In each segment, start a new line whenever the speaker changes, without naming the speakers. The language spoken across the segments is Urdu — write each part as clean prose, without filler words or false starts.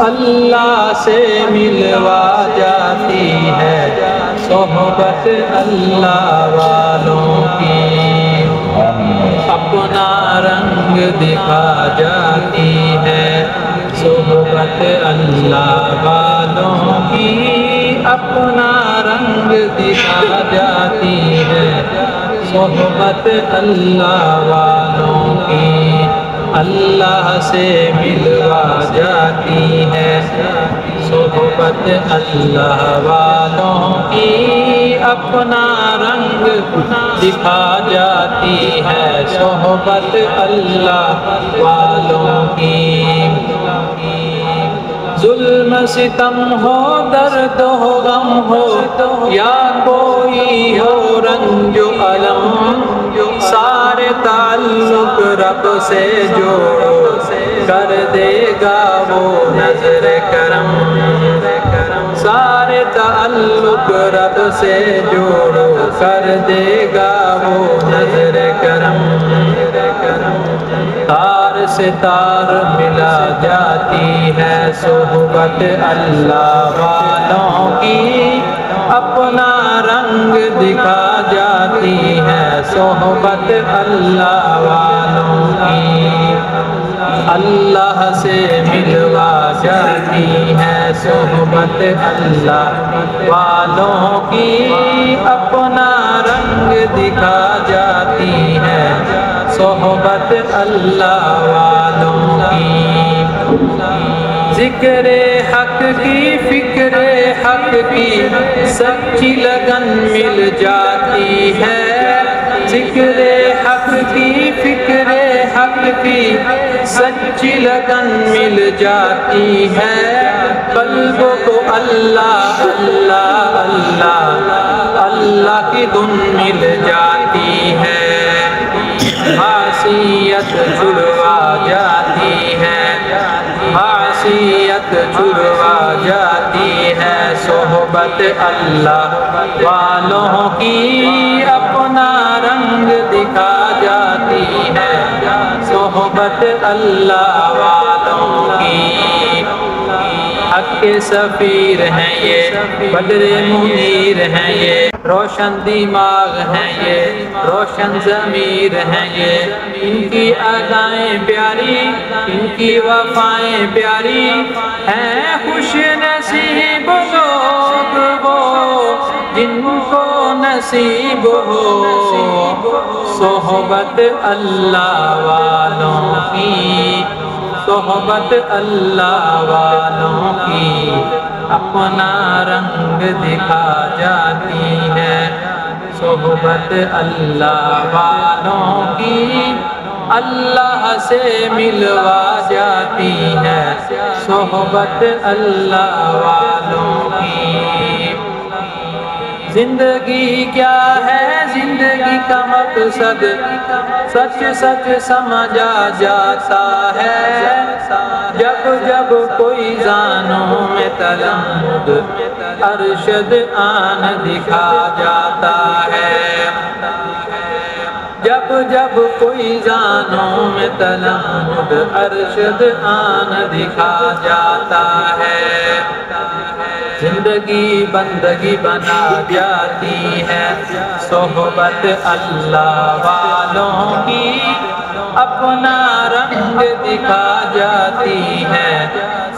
اللہ سے ملوا جاتی ہے صحبت اللہ والوں کی، اپنا رنگ دکھا جاتی ہے صحبت اللہ والوں کی، اپنا رنگ دکھا جاتی ہے صحبت اللہ والوں کی، اللہ سے ملوا جاتی ہے صحبت اللہ والوں کی، اپنا رنگ دکھا جاتی ہے صحبت اللہ والوں کی۔ ظلم ستم ہو درد ہو غم ہو یا کوئی ہو رنج و الم، سارے تعلق رب سے جوڑو کر دے گا وہ نظر کرم، سارے تعلق رب سے جوڑو کر دے گا وہ نظر کرم، تار سے تار ملا جاتی ہے صحبت اللہ والوں کی، اپنا رنگ دکھا جاتی ہے صحبت اللہ والوں کی، اللہ سے ملوا جاتی ہے صحبت اللہ والوں کی، اپنا رنگ دکھا جاتی ہے صحبت اللہ والوں کی، ذکر حق کی فکر حق کی سچی لگن مل جاتی ہے، ذکر حق کی فکر حق کی سچی لگن مل جاتی ہے، قلب کو اللہ اللہ اللہ اللہ کی دھن مل جاتی ہے، حیثیت چھڑوا جاتی ہے، حیثیت چھڑوا جاتی ہے صحبت اللہ والوں کی، اپنا رنگ دکھا جاتی ہے صحبت اللہ والوں کی، حق کے سفیر ہیں یہ بدر منیر ہیں یہ، روشن دماغ ہیں یہ روشن ضمیر ہیں یہ، ان کی ادائیں پیاری ان کی وفائیں پیاری ہیں، خوش نصیب لوگ وہ جن کو نصیب ہو صحبت اللہ والوں کی، صحبت اللہ والوں کی، اپنا رنگ دکھا جاتی ہے صحبت اللہ والوں کی، اللہ سے ملوا جاتی ہے صحبت اللہ والوں کی۔ زندگی کیا ہے زندگی کا مقصد سچ سچ سمجھا جاتا ہے، جب جب کوئی زانوں میں تلمد ارشد آن دکھا جاتا ہے، جب جب کوئی زانوں میں تلمد ارشد آن دکھا جاتا ہے، زندگی بندگی بنا جاتی ہے صحبت اللہ والوں کی، اپنا رنگ دکھا جاتی ہے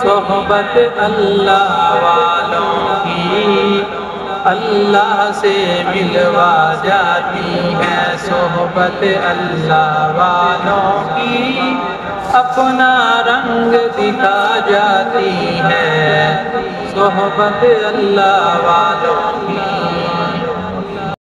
صحبت اللہ والوں کی، اللہ سے ملوا جاتی ہے صحبت اللہ والوں کی، اپنا رنگ دکھا جاتی ہے صحبت اللہ والوں کی۔